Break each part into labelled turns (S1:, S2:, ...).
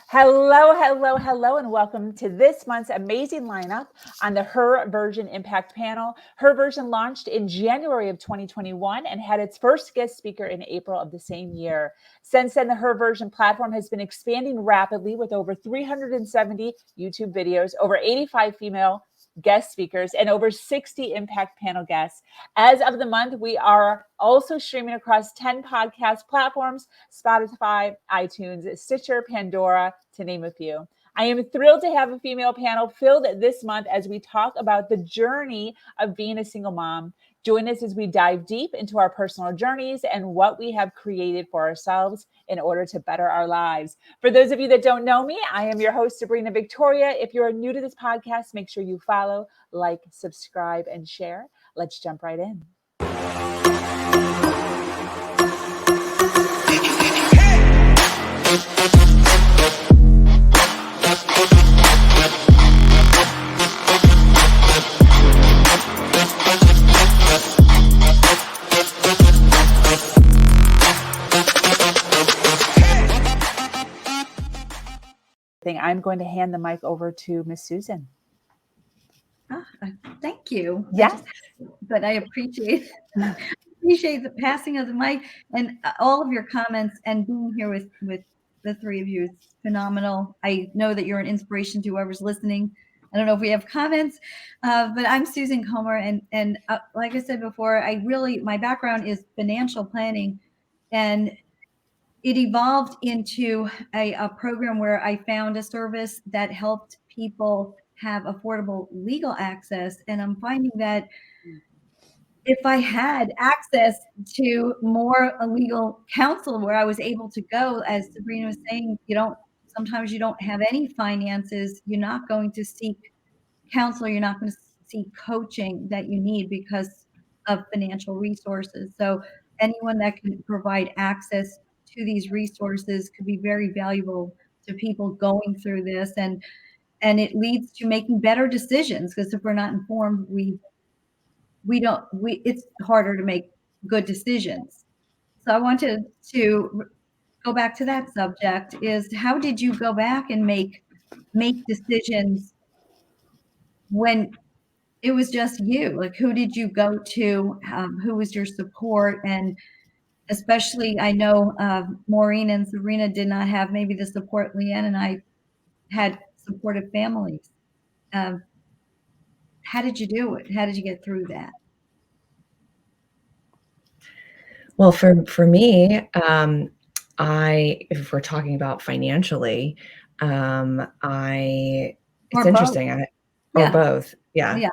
S1: Hello, hello, hello, and welcome to this month's amazing lineup on the Her Version Impact panel. Her Version launched in January of 2021 and had its first guest speaker in April of the same year. Since then, the Her Version platform has been expanding rapidly with over 370 YouTube videos, over 85 female guest speakers, and over 60 impact panel guests. As of the month, we are also streaming across 10 podcast platforms: Spotify, iTunes, Stitcher, Pandora, to name a few. I am thrilled to have a female panel filled this month as we talk about the journey of being a single mom. Join us as we dive deep into our personal journeys and what we have created for ourselves in order to better our lives. For those of you that don't know me, I am your host, Sabrina Victoria. If you're new to this podcast, make sure you follow, like, subscribe, and share. Let's jump right in. I'm going to hand the mic over to Miss Susan.
S2: Thank you.
S1: Yes.
S2: But I appreciate the passing of the mic and all of your comments, and being here with the three of you is phenomenal. I know that you're an inspiration to whoever's listening. I don't know if we have comments, but I'm Susan Comer, and like I said before, my background is financial planning, and it evolved into a program where I found a service that helped people have affordable legal access. And I'm finding that if I had access to more legal counsel where I was able to go, as Sabrina was saying, sometimes you don't have any finances, you're not going to seek counsel, you're not going to seek coaching that you need because of financial resources. So anyone that can provide access to these resources could be very valuable to people going through this, and it leads to making better decisions, because if we're not informed, it's harder to make good decisions. So I wanted to go back to that subject: is how did you go back and make decisions when it was just you? Like, who did you go to? Who was your support? And especially, I know Maureen and Sabrina did not have maybe the support Leanne and I had supportive families. How did you do it? How did you get through that?
S3: Well, for me, if we're talking about financially, it's interesting. Both. Yeah.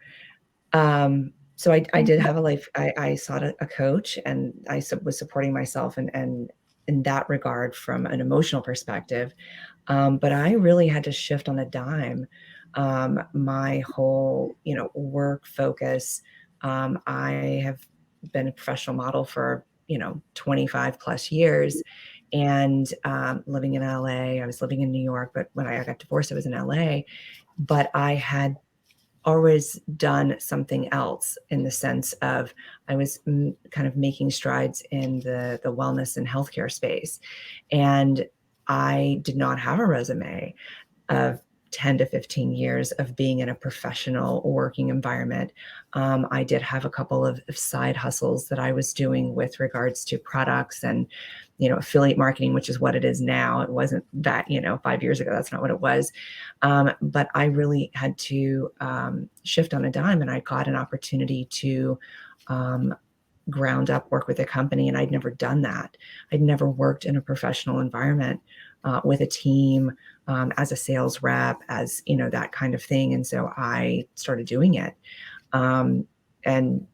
S3: So I did have a life. I sought a coach, and I was supporting myself and in that regard from an emotional perspective. But I really had to shift on a dime my whole, work focus. I have been a professional model for 25 plus years, and living in LA. I was living in New York, but when I got divorced, I was in LA. But I had always done something else, in the sense of I was kind of making strides in the wellness and healthcare space. And I did not have a resume of 10 to 15 years of being in a professional working environment. I did have a couple of side hustles that I was doing with regards to products and, affiliate marketing, which is what it is now. It wasn't that, 5 years ago, that's not what it was. But I really had to shift on a dime, and I got an opportunity to ground up work with a company. And I'd never done that. I'd never worked in a professional environment with a team, as a sales rep, as, that kind of thing. And so I started doing it. And,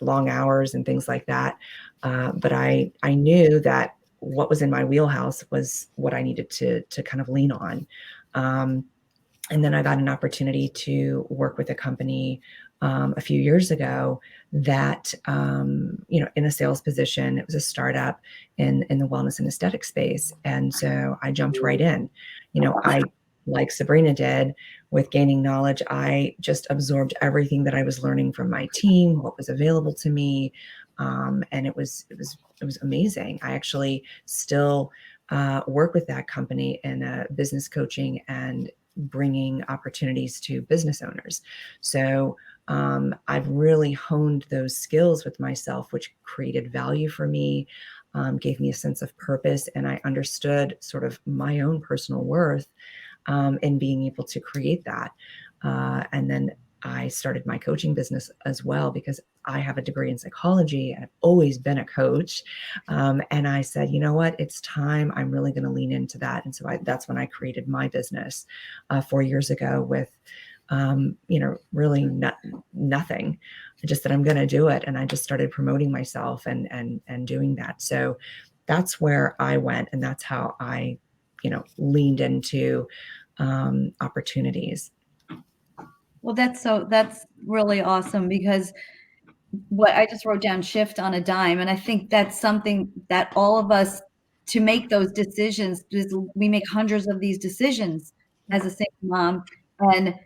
S3: long hours and things like that. But I knew that what was in my wheelhouse was what I needed to kind of lean on. And then I got an opportunity to work with a company a few years ago that, in a sales position. It was a startup in the wellness and aesthetic space. And so I jumped right in. I, like Sabrina did with gaining knowledge, I just absorbed everything that I was learning from my team, what was available to me. And it was amazing. I actually still work with that company in business coaching and bringing opportunities to business owners. So I've really honed those skills with myself, which created value for me, gave me a sense of purpose, and I understood sort of my own personal worth in being able to create that. And then I started my coaching business as well because I have a degree in psychology and I've always been a coach. And I said, you know what, it's time. I'm really going to lean into that. And so that's when I created my business 4 years ago with, really nothing, just that I'm going to do it. And I just started promoting myself and doing that. So that's where I went. And that's how I, leaned into opportunities.
S2: Well, that's really awesome, because what I just wrote down, shift on a dime. And I think that's something that all of us, to make those decisions, we make hundreds of these decisions as a single mom, and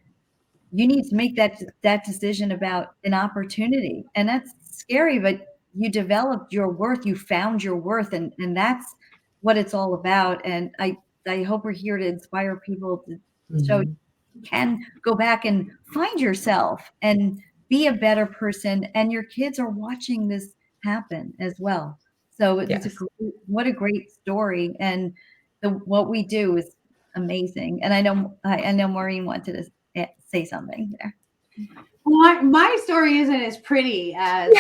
S2: you need to make that decision about an opportunity. And that's scary, but you developed your worth, you found your worth, and that's what it's all about. And I hope we're here to inspire people to show you can go back and find yourself and be a better person. And your kids are watching this happen as well. So it's what a great story. And what we do is amazing. And I know Maureen wanted to say something there.
S4: Well, my story isn't as pretty as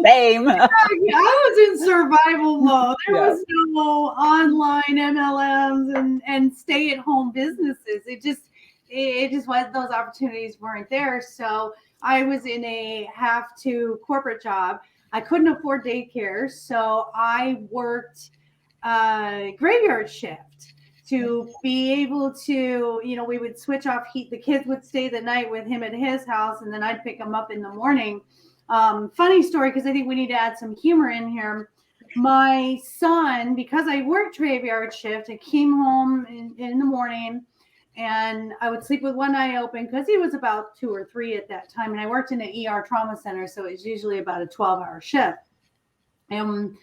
S1: same.
S4: I was in survival mode. There was no online MLMs and stay-at-home businesses. It just was, those opportunities weren't there. So I was in a corporate job. I couldn't afford daycare, so I worked graveyard shift to be able to, we would switch off heat. The kids would stay the night with him at his house, and then I'd pick them up in the morning. Funny story, because I think we need to add some humor in here. My son, because I worked graveyard shift, I came home in the morning, and I would sleep with one eye open because he was about 2 or 3 at that time. And I worked in an ER trauma center, so it was usually about a 12-hour shift. And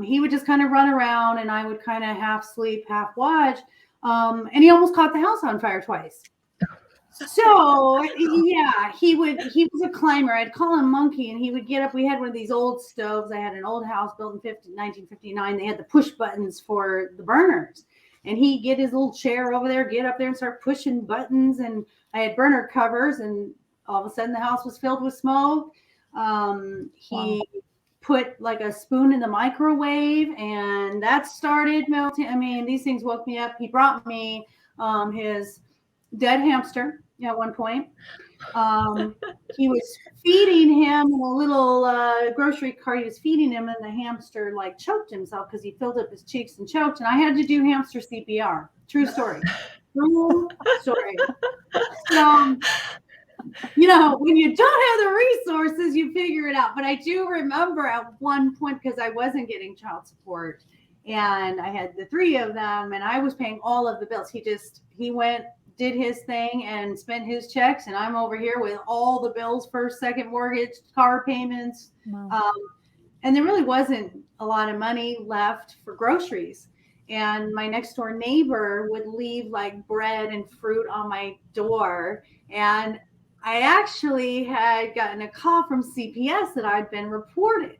S4: he would just kind of run around, and I would kind of half sleep, half watch. And he almost caught the house on fire twice. So yeah, he was a climber. I'd call him Monkey, and he would get up. We had one of these old stoves. I had an old house built in 1959. They had the push buttons for the burners, and he'd get his little chair over there, get up there and start pushing buttons. And I had burner covers, and all of a sudden the house was filled with smoke. He put like a spoon in the microwave, and that started melting. I mean, these things woke me up. He brought me his dead hamster at one point. He was feeding him in a little grocery cart. He was feeding him, and the hamster like choked himself because he filled up his cheeks and choked. And I had to do hamster CPR. True story. True story. So, when you don't have the resources, you figure it out. But I do remember at one point, because I wasn't getting child support, and I had the 3 of them, and I was paying all of the bills. He went, did his thing, and spent his checks, and I'm over here with all the bills, first, second mortgage, car payments. Wow. And there really wasn't a lot of money left for groceries. And my next door neighbor would leave like bread and fruit on my door. And I actually had gotten a call from CPS that I'd been reported.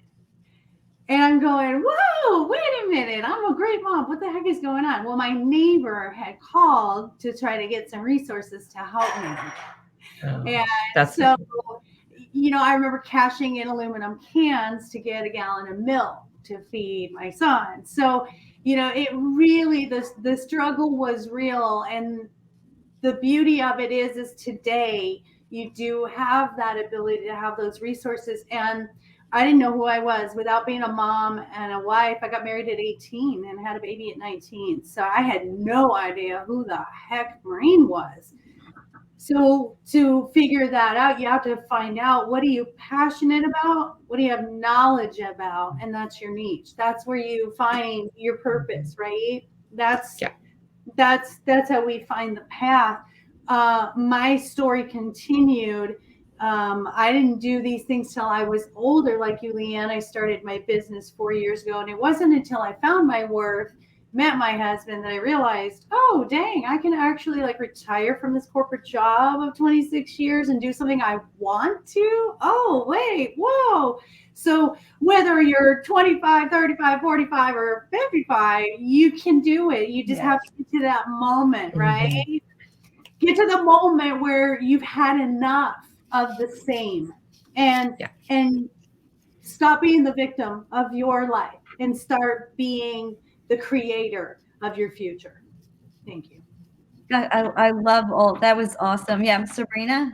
S4: And I'm going, whoa, wait a minute. I'm a great mom. What the heck is going on? Well, my neighbor had called to try to get some resources to help me. And so, I remember cashing in aluminum cans to get a gallon of milk to feed my son. So, it really, the struggle was real. And the beauty of it is today you do have that ability to have those resources. And I didn't know who I was without being a mom and a wife. I got married at 18 and had a baby at 19. So I had no idea who the heck Maureen was. So to figure that out, you have to find out, what are you passionate about? What do you have knowledge about? And that's your niche. That's where you find your purpose, right? That's how we find the path. My story continued I didn't do these things till I was older, like you, Leanne. I started my business 4 years ago, and it wasn't until I found my worth, met my husband, that I realized, oh, dang, I can actually like retire from this corporate job of 26 years and do something I want to. Oh, wait, whoa. So whether you're 25, 35, 45, or 55, you can do it. You just have to get to that moment, right? Get to the moment where you've had enough of the same, and stop being the victim of your life and start being the creator of your future. Thank you.
S2: I love all that. Was awesome. Yeah, Sabrina.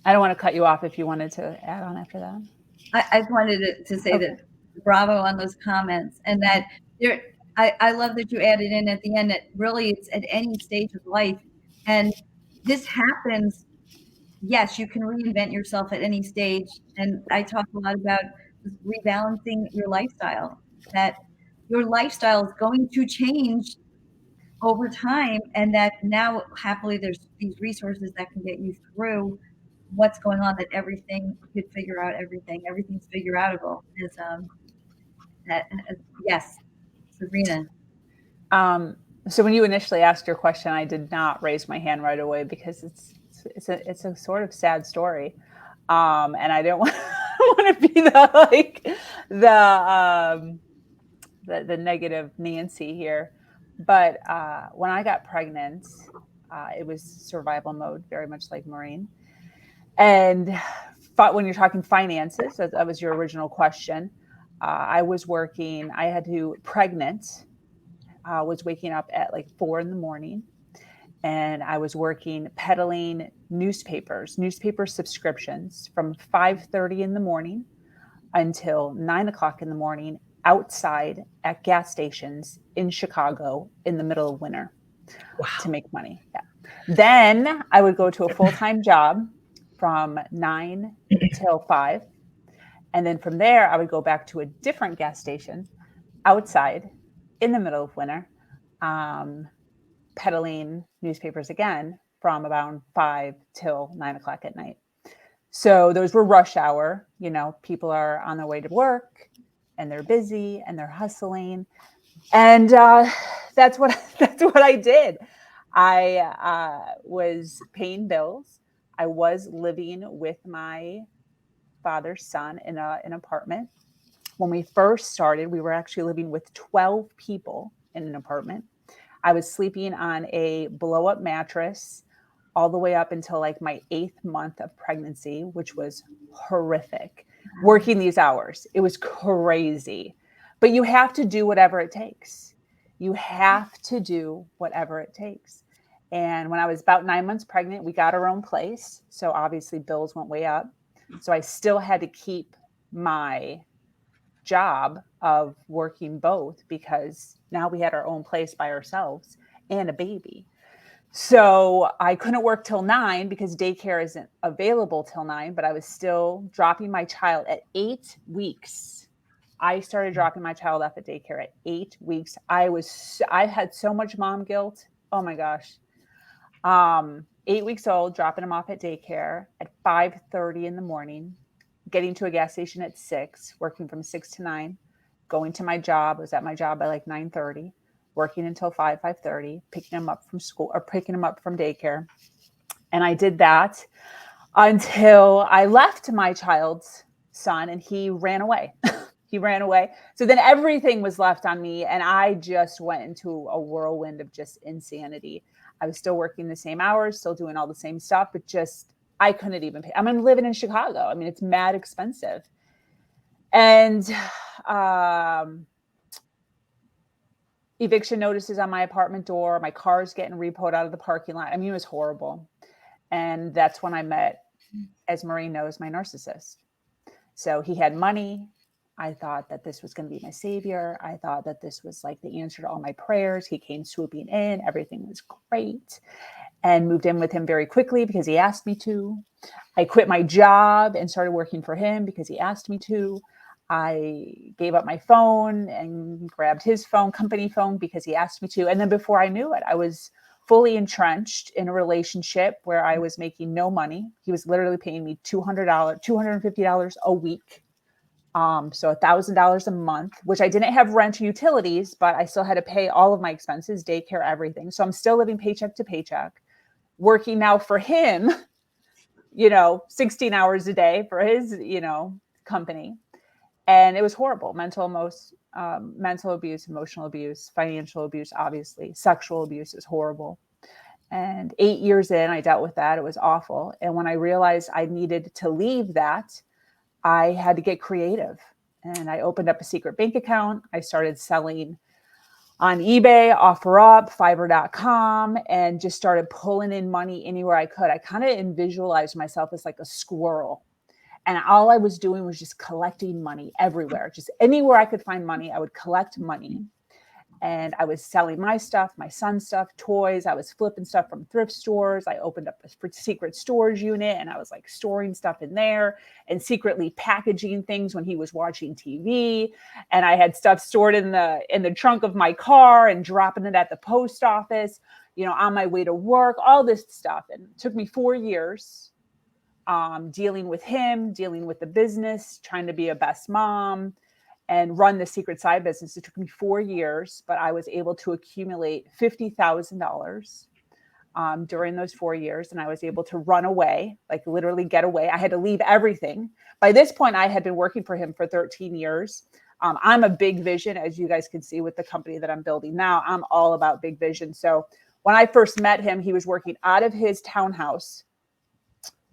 S1: I don't want to cut you off if you wanted to add on after that.
S2: I wanted to say that bravo on those comments, and that I love that you added in at the end that really it's at any stage of life, and this happens. Yes, you can reinvent yourself at any stage, and I talk a lot about rebalancing your lifestyle. That your lifestyle is going to change over time, and that now happily there's these resources that can get you through what's going on, that everything you could figure out everything's figure outable yes, Sabrina.
S1: So when you initially asked your question, I did not raise my hand right away because it's a sort of sad story, and I don't want to be the negative Nancy here. But when I got pregnant, it was survival mode, very much like Maureen. And when you're talking finances, that was your original question. I was working. I had to pregnant. Was waking up at like 4 a.m. and I was working peddling newspaper subscriptions from 5:30 in the morning until 9 o'clock in the morning outside at gas stations in Chicago in the middle of winter to make money. Yeah. Then I would go to a full-time job from 9 till 5. And then from there, I would go back to a different gas station outside in the middle of winter, peddling newspapers again from about 5 till 9 o'clock at night. So those were rush hour. You know, people are on their way to work and they're busy and they're hustling. And that's what I did. I was paying bills. I was living with my father's son in an apartment. When we first started, we were actually living with 12 people in an apartment. I was sleeping on a blow-up mattress all the way up until like my 8th month of pregnancy, which was horrific. Working these hours, it was crazy. But you have to do whatever it takes. You have to do whatever it takes. And when I was about 9 months pregnant, we got our own place. So obviously bills went way up. So I still had to keep my job of working both because now we had our own place by ourselves and a baby. So I couldn't work till 9 because daycare isn't available till 9, but I was still dropping my child at 8 weeks. I started dropping my child off at daycare at 8 weeks. I had so much mom guilt. Oh my gosh. 8 weeks old, dropping him off at daycare at 5:30 in the morning, getting to a gas station at 6, working from 6 to 9, going to my job. I was at my job by like 9:30, working until 5:30, picking him up from school or picking him up from daycare. And I did that until I left my child's son and he ran away. He ran away. So then everything was left on me and I just went into a whirlwind of just insanity. I was still working the same hours, still doing all the same stuff, but just I couldn't even pay. I'm living in Chicago. I mean, it's mad expensive. And eviction notices on my apartment door. My car's getting repoed out of the parking lot. I mean, it was horrible. And that's when I met, as Maureen knows, my narcissist. So he had money. I thought that this was going to be my savior. I thought that this was like the answer to all my prayers. He came swooping in. Everything was great. And moved in with him very quickly because he asked me to. I quit my job and started working for him because he asked me to. I gave up my phone and grabbed his phone, company phone, because he asked me to. And then before I knew it, I was fully entrenched in a relationship where I was making no money. He was literally paying me $250 a week. So $1,000 a month, which I didn't have rent or utilities, but I still had to pay all of my expenses, daycare, everything. So I'm still living paycheck to paycheck, working now for him, 16 hours a day for his, company. And it was horrible. Mental abuse, emotional abuse, financial abuse, obviously, sexual abuse is horrible. And 8 years in, I dealt with that. It was awful. And when I realized I needed to leave that, I had to get creative. And I opened up a secret bank account. I started selling on eBay, OfferUp, Fiverr.com, and just started pulling in money anywhere I could. I kind of visualized myself as like a squirrel. And all I was doing was just collecting money everywhere. Just anywhere I could find money, I would collect money. And I was selling my stuff, my son's stuff, toys. I was flipping stuff from thrift stores. I opened up a secret storage unit and I was like storing stuff in there and secretly packaging things when he was watching TV. And I had stuff stored in the trunk of my car and dropping it at the post office, on my way to work, all this stuff. And it took me 4 years dealing with him, dealing with the business, trying to be a best mom, and run the secret side business. It took me 4 years, but I was able to accumulate $50,000 during those 4 years. And I was able to run away, like literally get away. I had to leave everything. By this point, I had been working for him for 13 years. I'm a big vision, as you guys can see with the company that I'm building now. I'm all about big vision. So when I first met him, he was working out of his townhouse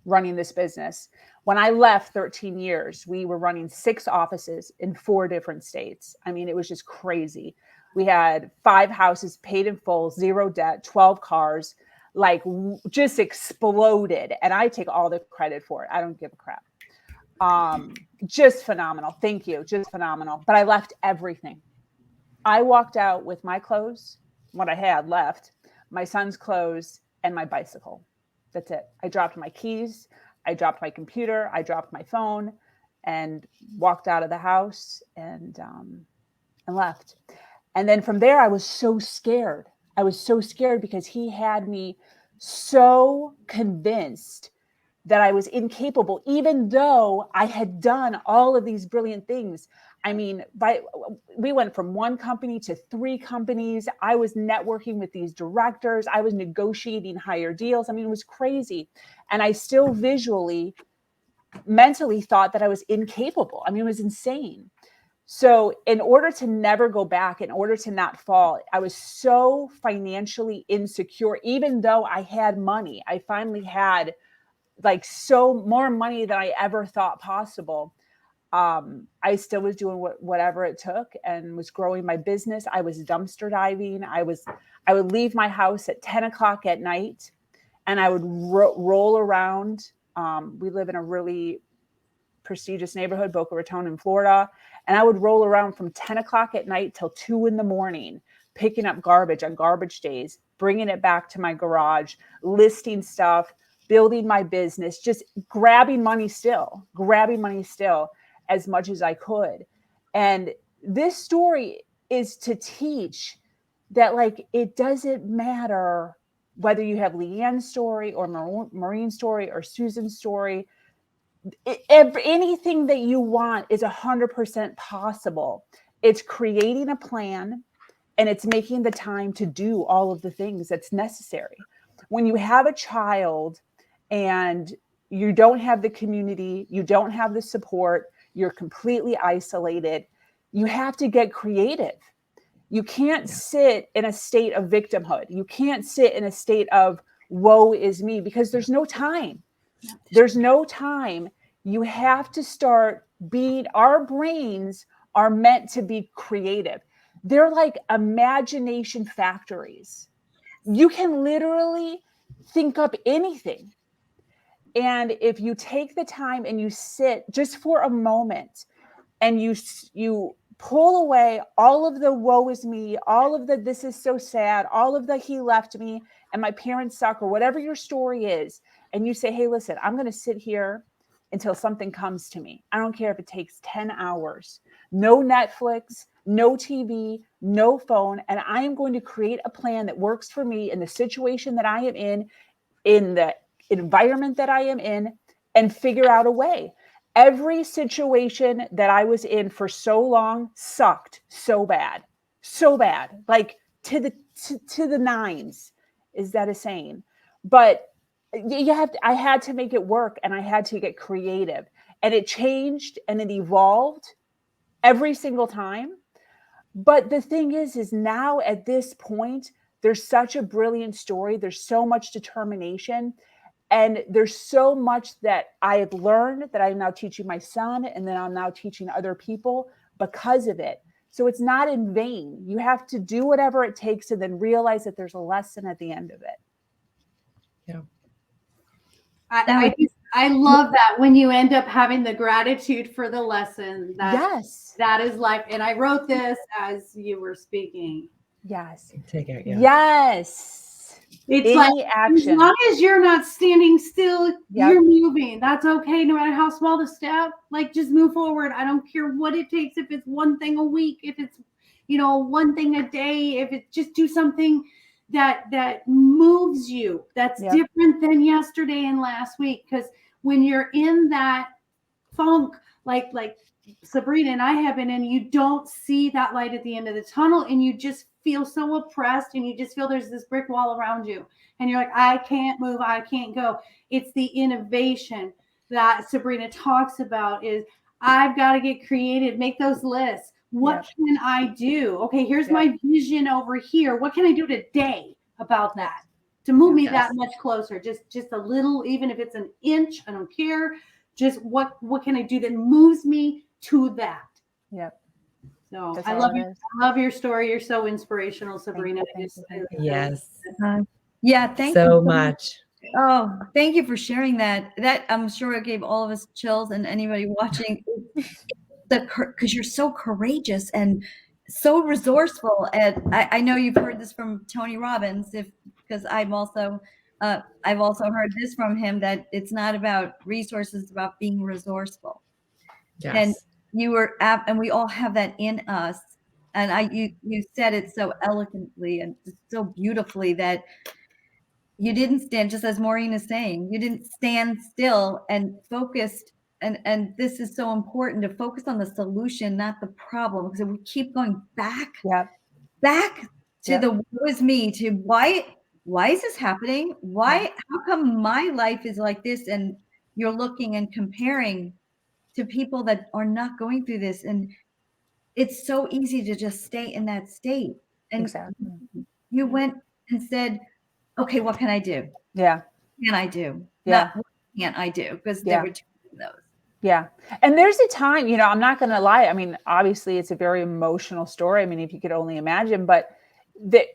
S1: running this business. When I left 13 years, we were running 6 offices in 4 different states. I mean, it was just crazy. We had 5 houses paid in full, 0 debt, 12 cars, like just exploded. And I take all the credit for it. I don't give a crap. Just phenomenal. Thank you. Just phenomenal. But I left everything. I walked out with my clothes, what I had left, my son's clothes, and my bicycle. That's it. I dropped my keys. I dropped my computer. I dropped my phone and walked out of the house and left. And then from there, I was so scared. I was so scared because he had me so convinced that I was incapable, even though I had done all of these brilliant things. I mean, we went from 1 company to 3 companies. I was networking with these directors. I was negotiating higher deals. I mean, it was crazy. And I still mentally thought that I was incapable. I mean, it was insane. So in order to never go back, in order to not fall, I was so financially insecure, even though I had money. I finally had like so more money than I ever thought possible. I still was doing whatever it took and was growing my business. I was dumpster diving. I would leave my house at 10 o'clock at night and I would roll around. We live in a really prestigious neighborhood, Boca Raton in Florida. And I would roll around from 10 o'clock at night till 2 a.m, picking up garbage on garbage days, bringing it back to my garage, listing stuff, building my business, just grabbing money still as much as I could. And this story is to teach that, like, it doesn't matter whether you have Leanne's story or Maureen's story or Susan's story. Anything that you want is 100% possible. It's creating a plan and it's making the time to do all of the things that's necessary. When you have a child and you don't have the community, you don't have the support, you're completely isolated, you have to get creative. You can't sit in a state of victimhood. You can't sit in a state of woe is me because there's no time. There's no time. You have to start being, our brains are meant to be creative. They're like imagination factories. You can literally think up anything. And if you take the time and you sit just for a moment and you pull away all of the woe is me, all of the this is so sad, all of the he left me and my parents suck or whatever your story is, and you say, hey, listen, I'm going to sit here until something comes to me. I don't care if it takes 10 hours. No Netflix, no TV, no phone, and I am going to create a plan that works for me in the situation that I am in the environment that I am in, and figure out a way. Every situation that I was in for so long sucked so bad, like to the nines. Is that a saying? But I had to make it work, and I had to get creative, and it changed and it evolved every single time. But the thing is now at this point, there's such a brilliant story. There's so much determination. And there's so much that I have learned that I'm now teaching my son, and then I'm now teaching other people because of it. So it's not in vain. You have to do whatever it takes and then realize that there's a lesson at the end of it.
S3: Yeah.
S4: I love that when you end up having the gratitude for the lesson.
S1: Yes.
S4: That is life. And I wrote this as you were speaking.
S1: Yes.
S3: Take it. Yeah.
S1: Yes.
S4: It's
S1: Any
S4: like,
S1: action.
S4: as long as you're not standing still,
S1: Yep.
S4: you're moving. That's okay. No matter how small the step, like just move forward. I don't care what it takes. If it's one thing a week, if it's, one thing a day, if it's just do something that moves you, that's
S1: Yep.
S4: different than yesterday and last week. Because when you're in that funk, like Sabrina and I have been in, you don't see that light at the end of the tunnel, and you just feel so oppressed, and you just feel there's this brick wall around you, and you're like, I can't move, I can't go. It's the innovation that Sabrina talks about is I've got to get creative, make those lists. What can I do? Okay, here's my vision over here. What can I do today about that to move me that much closer? Just a little, even if it's an inch, I don't care. Just what can I do that moves me to that?
S1: Yep.
S4: So
S1: That's
S4: I love your story. You're so inspirational, Sabrina.
S3: Yes.
S2: Thank
S3: so
S2: you
S3: much.
S2: Oh, thank you for sharing that. That I'm sure it gave all of us chills, and anybody watching, because you're so courageous and so resourceful. And I know you've heard this from Tony Robbins, because I've also heard this from him, that it's not about resources, it's about being resourceful.
S3: Yes.
S2: And and we all have that in us. And you said it so eloquently and so beautifully that you didn't stand, just as Maureen is saying, you didn't stand still and focused. And this is so important, to focus on the solution, not the problem, because we keep going back to the woe is me, to why is this happening? How come my life is like this? And you're looking and comparing to people that are not going through this. And it's so easy to just stay in that state. And you went and said, okay, what can I do?
S1: Yeah.
S2: What can I do?
S1: Yeah.
S2: Not what can't I do? Because there were two of those.
S1: Yeah. And there's a time, I'm not going to lie. I mean, obviously it's a very emotional story. I mean, if you could only imagine, but there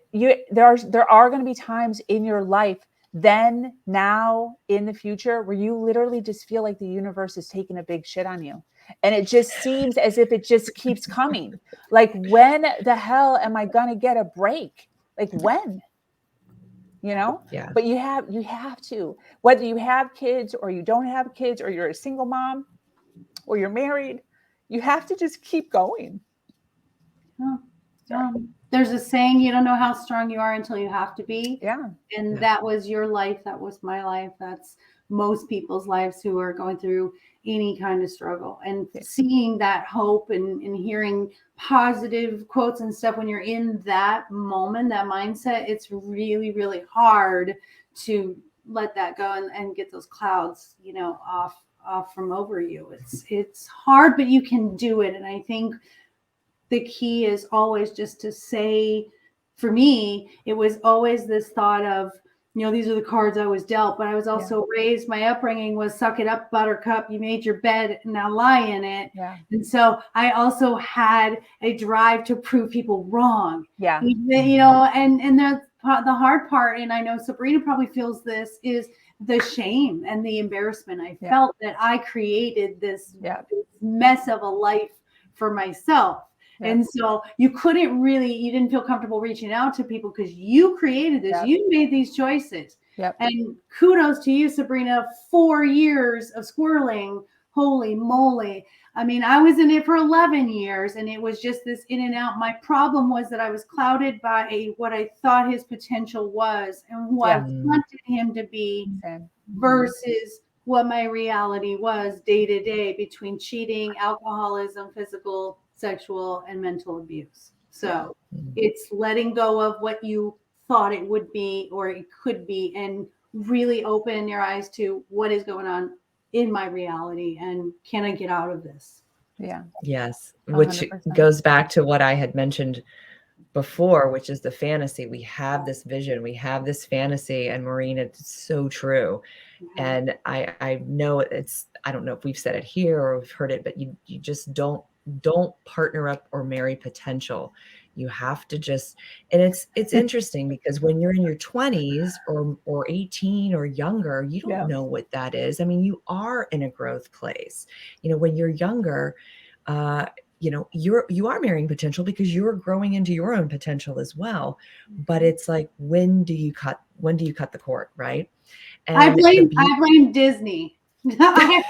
S1: are going to be times in your life, then, now, in the future, where you literally just feel like the universe is taking a big shit on you. And it just seems as if it just keeps coming. Like, when the hell am I going to get a break? Like, when?
S3: Yeah.
S1: But you have to, whether you have kids or you don't have kids, or you're a single mom or you're married, you have to just keep going.
S4: There's a saying, you don't know how strong you are until you have to be.
S1: Yeah.
S4: And that was your life. That was my life. That's most people's lives who are going through any kind of struggle, and seeing that hope and hearing positive quotes and stuff when you're in that moment, that mindset, it's really, really hard to let that go and get those clouds, off from over you. It's hard, but you can do it. And I think the key is always just to say, for me, it was always this thought of, these are the cards I was dealt, but I was also raised, my upbringing was suck it up, buttercup. You made your bed, now lie in it.
S1: Yeah.
S4: And so I also had a drive to prove people wrong.
S1: Yeah.
S4: And that's the hard part. And I know Sabrina probably feels this, is the shame and the embarrassment. I felt that I created this mess of a life for myself. And so you didn't feel comfortable reaching out to people because you created this. You made these choices. And kudos to you, Sabrina. 4 years of squirreling. holy moly. I mean, I was in it for 11 years and it was just this in and out. My problem was that I was clouded by what I thought his potential was and who I wanted him to be versus what my reality was day to day between cheating, alcoholism, physical, sexual, and mental abuse. So it's letting go of what you thought it would be or it could be and really open your eyes to what is going on in my reality and can I get out of this?
S1: Yeah.
S3: Yes. Which
S1: 100%.
S3: goes back to what I had mentioned before, which is the fantasy. We have this vision, we have this fantasy, and Maureen, it's so true. And I know I don't know if we've said it here or we've heard it, but you just don't partner up or marry potential. You have to just, and it's interesting because when you're in your 20s or 18 or younger, you don't know what that is. I mean, you are in a growth place. You know, when you're younger, you know, you are marrying potential because you're growing into your own potential as well. But it's like, when do you cut the cord, right? And
S4: I blame Disney. I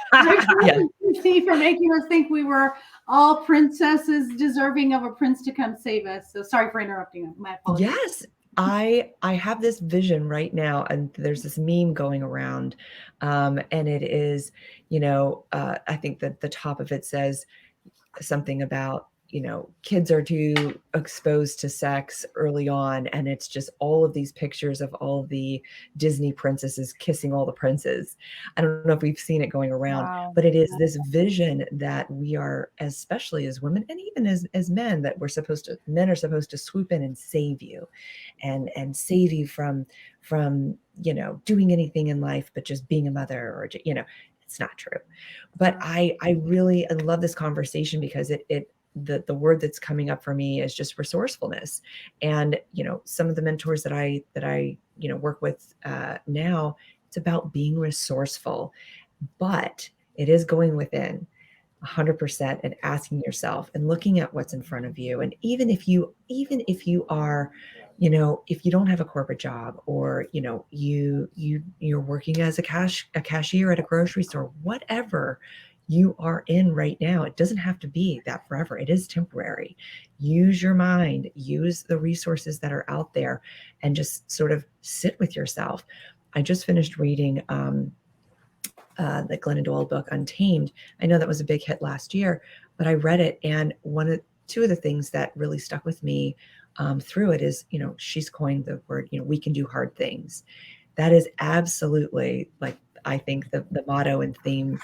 S4: blame Disney for making us think we were all princesses deserving of a prince to come save us. So sorry for interrupting. My apologies.
S3: Yes, I have this vision right now, and there's this meme going around, and it is, you know, I think that the top of it says something about, you know, kids are too exposed to sex early on, and it's just all of these pictures of all of the Disney princesses kissing all the princes. I don't know if we've seen it going around, but it is this vision that we are, especially as women and even as men, that men are supposed to swoop in and save you and save you from, you know, doing anything in life, but just being a mother or, you know, it's not true. But I love this conversation because the word that's coming up for me is just resourcefulness. And, you know, some of the mentors that I, you know, work with now, it's about being resourceful, but it is going within 100% and asking yourself and looking at what's in front of you. And even if you are, you know, if you don't have a corporate job or, you know, you're working as a cashier at a grocery store, whatever you are in right now, it doesn't have to be that forever. It is temporary. Use your mind, use the resources that are out there, and just sort of sit with yourself. I just finished reading the Glennon Doyle book, Untamed. I know that was a big hit last year, but I read it, and two of the things that really stuck with me through it is, you know, she's coined the word, you know, we can do hard things. That is absolutely, like, I think the motto and theme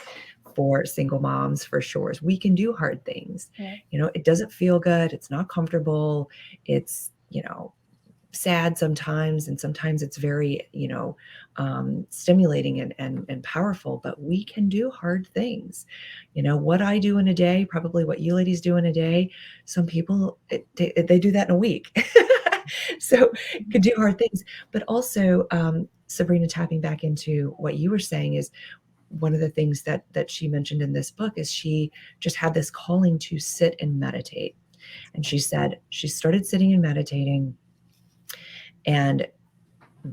S3: for single moms for sure is we can do hard things. You know, it doesn't feel good. It's not comfortable. It's, you know, sad sometimes, and sometimes it's very, you know, stimulating and powerful, but we can do hard things. You know, what I do in a day, probably what you ladies do in a day, some people, they do that in a week. So could do hard things. But also, Sabrina, tapping back into what you were saying, is one of the things that she mentioned in this book is she just had this calling to sit and meditate. And she said she started sitting and meditating and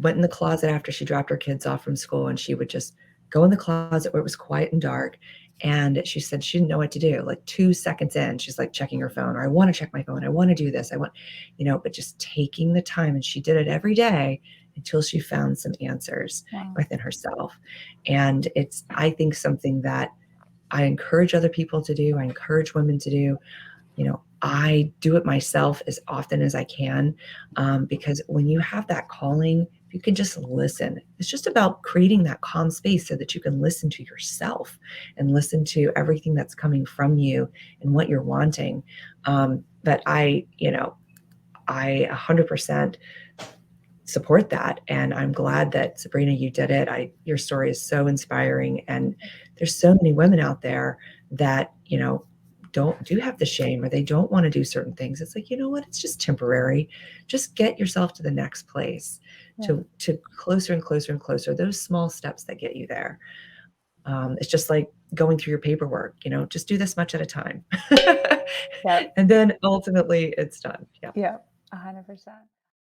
S3: went in the closet after she dropped her kids off from school, and she would just go in the closet where it was quiet and dark. And she said she didn't know what to do. Like 2 seconds in, she's like checking her phone, or I want to check my phone. I want to do this. I want, you know, but just taking the time. And she did it every day until she found some answers within herself. And it's, I think, something that I encourage other people to do. I encourage women to do. You know, I do it myself as often as I can, because when you have that calling, you can just listen. It's just about creating that calm space so that you can listen to yourself and listen to everything that's coming from you and what you're wanting. But I 100% support that. And I'm glad that, Sabrina, you did it. Your story is so inspiring. And there's so many women out there that, you know, do have the shame, or they don't want to do certain things. It's like, you know what, it's just temporary. Just get yourself to the next place, to closer and closer and closer, those small steps that get you there. It's just like going through your paperwork, you know, just do this much at a time. And then ultimately it's done.
S1: Yeah, 100%.